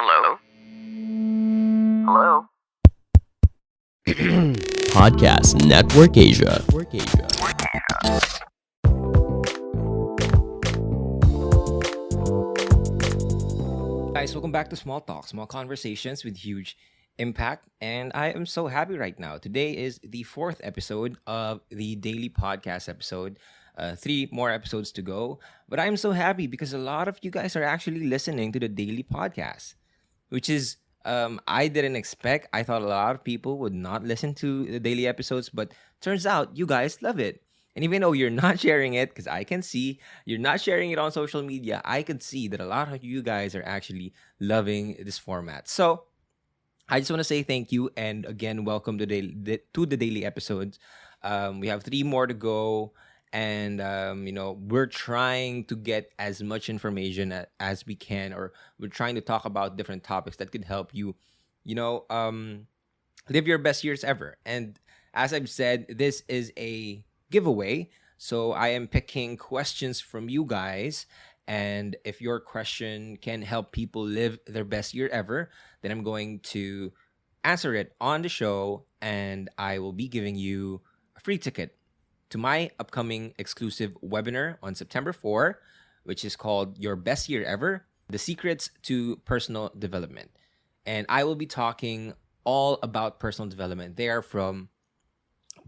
Hello? Hello? Podcast Network Asia. Guys, welcome back to Small Talk, small conversations with huge impact. And I am so happy right now. Today is the fourth episode of the daily podcast episode. Three more episodes to go. But I'm so happy because a lot of you guys are actually listening to the daily podcast, which is I didn't expect. I thought a lot of people would not listen to the daily episodes, but turns out you guys love it. And even though you're not sharing it, because I can see you're not sharing it on social media, I could see that a lot of you guys are actually loving this format. So I just want to say thank you and again welcome to the daily episodes. We have three more to go, and we're trying to get as much information as we can, or we're trying to talk about different topics that could help you, you know, um, live your best years ever. And as I've said, this is a giveaway. So I am picking questions from you guys. And if your question can help people live their best year ever, then I'm going to answer it on the show. And I will be giving you a free ticket to my upcoming exclusive webinar on September 4, which is called Your Best Year Ever: The Secrets to Personal Development. And I will be talking all about personal development there, from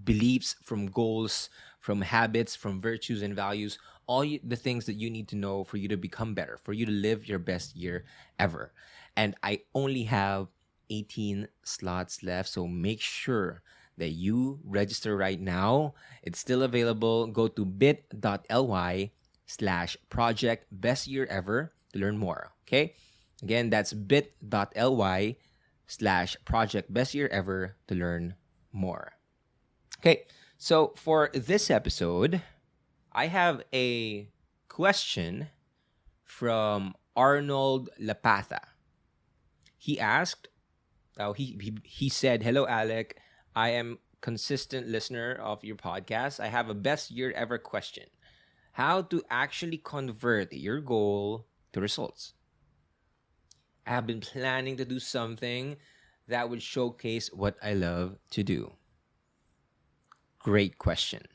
beliefs, from goals, from habits, from virtues and values, the things that you need to know for you to become better, for you to live your best year ever. And I only have 18 slots left, so make sure that you register right now. It's still available. Go to bit.ly/project best year ever to learn more. Okay? Again, that's bit.ly/project best year ever to learn more. Okay, so for this episode, I have a question from Arnold Lapatha. He asked, he said, "Hello, Alec. I am consistent listener of your podcast. I have a best year ever question. How to actually convert your goal to results? I have been planning to do something that would showcase what I love to do." Great question,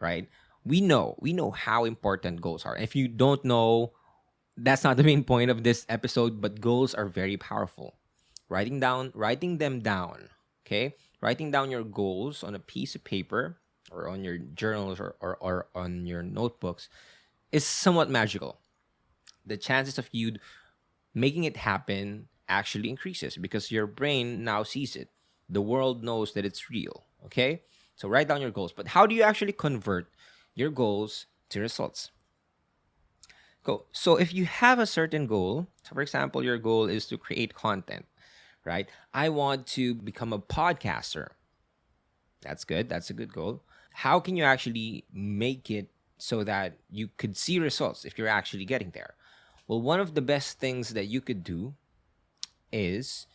right? We know how important goals are. If you don't know, that's not the main point of this episode, but goals are very powerful. Writing them down, okay? Writing down your goals on a piece of paper or on your journals, or on your notebooks is somewhat magical. The chances of you making it happen actually increases because your brain now sees it. The world knows that it's real, okay? So write down your goals. But how do you actually convert your goals to results? Go. So if you have a certain goal, so for example, your goal is to create content, right? I want to become a podcaster. That's good. That's a good goal. How can you actually make it so that you could see results if you're actually getting there? Well, one of the best things that you could do is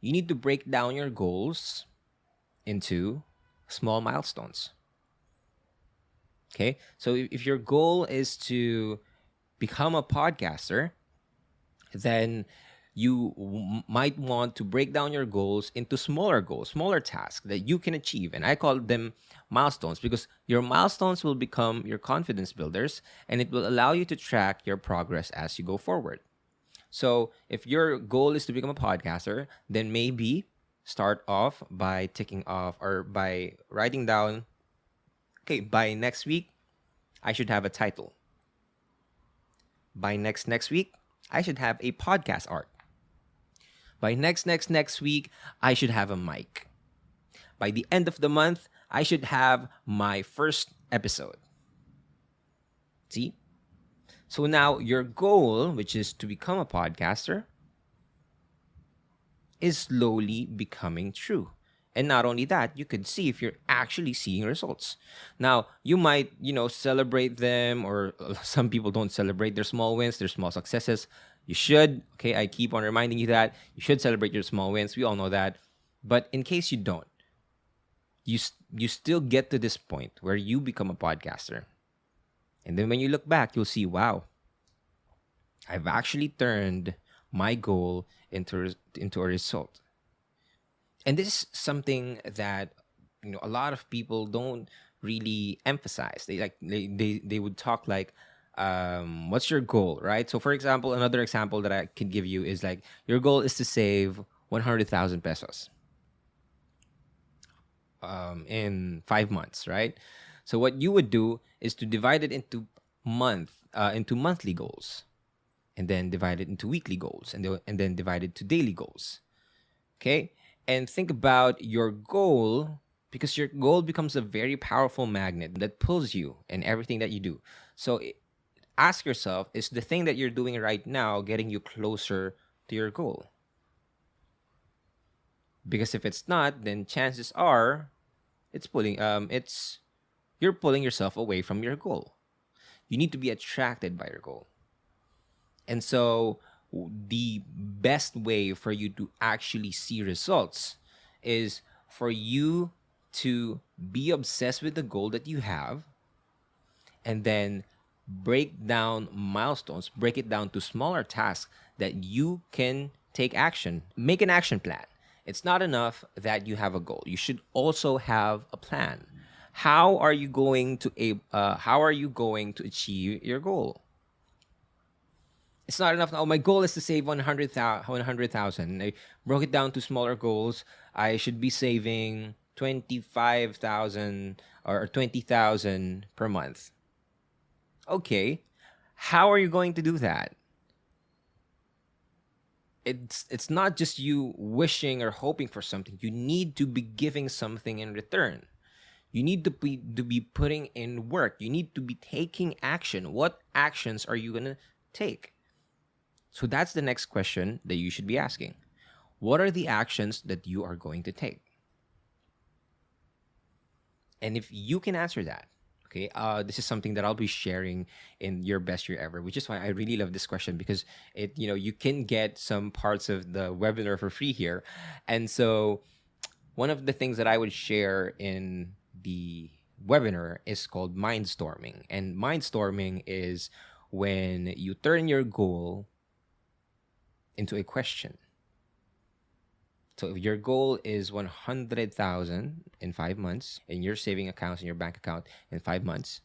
you need to break down your goals into small milestones. Okay, so if your goal is to become a podcaster, then you might want to break down your goals into smaller goals, smaller tasks that you can achieve. And I call them milestones because your milestones will become your confidence builders, and it will allow you to track your progress as you go forward. So if your goal is to become a podcaster, then maybe start off by ticking off or by writing down, okay, by next week, I should have a title. By next week, I should have a podcast art. By next week, I should have a mic. By the end of the month, I should have my first episode. See? So now your goal, which is to become a podcaster, is slowly becoming true. And not only that, you could see if you're actually seeing results. Now, you might, celebrate them, or some people don't celebrate their small wins, their small successes. You should, okay? I keep on reminding you that you should celebrate your small wins. We all know that. But in case you don't, you still get to this point where you become a podcaster. And then when you look back, you'll see, wow, I've actually turned my goal into a result. And this is something that a lot of people don't really emphasize. They would talk like, what's your goal, right? So for example, another example that I can give you is like, your goal is to save 100,000 pesos in 5 months, right? So what you would do is to divide it into monthly goals, and then divide it into weekly goals, and then divide it to daily goals. Okay, and think about your goal, because your goal becomes a very powerful magnet that pulls you in everything that you do. So ask yourself, is the thing that you're doing right now getting you closer to your goal? Because if it's not, then chances are it's you're pulling yourself away from your goal. You need to be attracted by your goal. And so the best way for you to actually see results is for you to be obsessed with the goal that you have, and then break down milestones, break it down to smaller tasks that you can take action. Make an action plan. It's not enough that you have a goal. You should also have a plan. How are you going to achieve your goal? It's not enough. Oh, my goal is to save 100,000. I broke it down to smaller goals. I should be saving 25,000 or 20,000 per month. Okay, how are you going to do that? It's not just you wishing or hoping for something. You need to be giving something in return. You need to be putting in work. You need to be taking action. What actions are you gonna take? So that's the next question that you should be asking. What are the actions that you are going to take? And if you can answer that, okay, this is something that I'll be sharing in your best year ever, which is why I really love this question, because you can get some parts of the webinar for free here. And so one of the things that I would share in the webinar is called mindstorming. And mindstorming is when you turn your goal into a question. So if your goal is 100,000 in 5 months in your saving accounts, in your bank account in 5 months,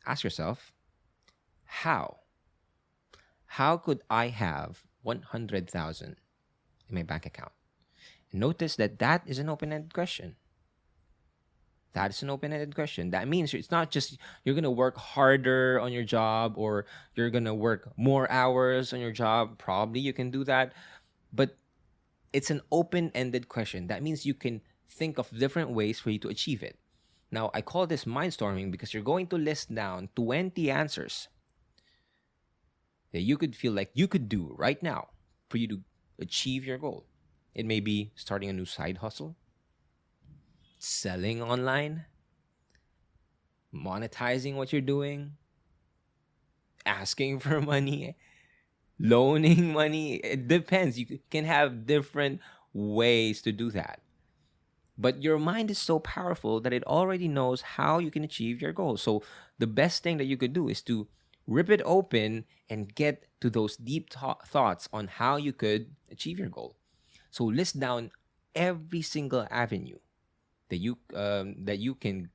ask yourself, how? How could I have 100,000 in my bank account? And notice that is an open-ended question. That is an open-ended question. That means it's not just you're going to work harder on your job, or you're going to work more hours on your job. Probably you can do that. But it's an open-ended question. That means you can think of different ways for you to achieve it. Now, I call this mindstorming because you're going to list down 20 answers that you could feel like you could do right now for you to achieve your goal. It may be starting a new side hustle, selling online, monetizing what you're doing, asking for money, loaning money. It depends. You can have different ways to do that. But your mind is so powerful that it already knows how you can achieve your goal. So the best thing that you could do is to rip it open and get to those deep thoughts on how you could achieve your goal. So list down every single avenue that you can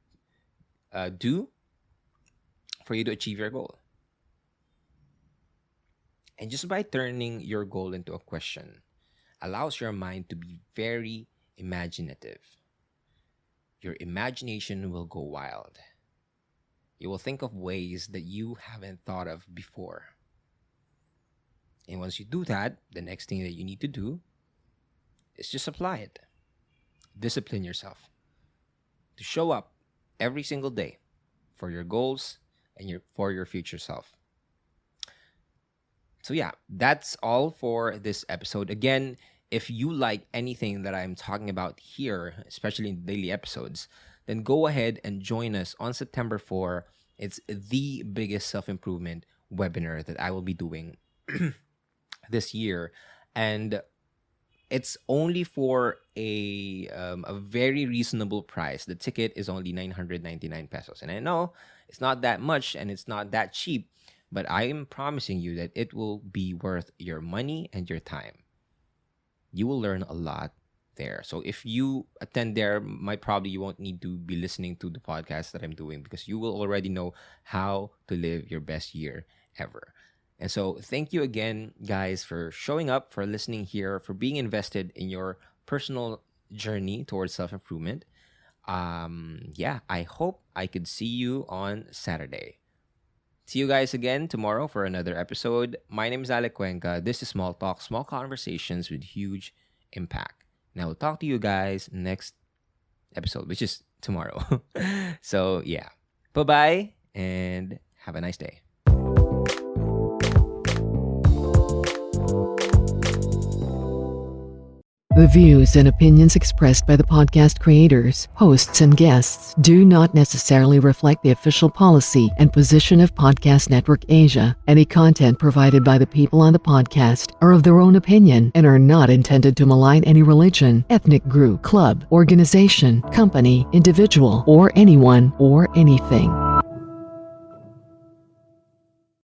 do for you to achieve your goal. And just by turning your goal into a question allows your mind to be very imaginative. Your imagination will go wild. You will think of ways that you haven't thought of before. And once you do that, the next thing that you need to do is just apply it. Discipline yourself to show up every single day for your goals and for your future self. So yeah, that's all for this episode. Again, if you like anything that I'm talking about here, especially in daily episodes, then go ahead and join us on September 4. It's the biggest self-improvement webinar that I will be doing this year. And it's only for a very reasonable price. The ticket is only 999 pesos. And I know it's not that much and it's not that cheap, but I am promising you that it will be worth your money and your time. You will learn a lot there. So if you attend there, might probably you won't need to be listening to the podcast that I'm doing, because you will already know how to live your best year ever. And so thank you again, guys, for showing up, for listening here, for being invested in your personal journey towards self-improvement. Yeah, I hope I could see you on Saturday. See you guys again tomorrow for another episode. My name is Alec Cuenca. This is Small Talk, Small Conversations with Huge Impact. And I will talk to you guys next episode, which is tomorrow. So, yeah. Bye-bye and have a nice day. The views and opinions expressed by the podcast creators, hosts, and guests do not necessarily reflect the official policy and position of Podcast Network Asia. Any content provided by the people on the podcast are of their own opinion and are not intended to malign any religion, ethnic group, club, organization, company, individual, or anyone or anything.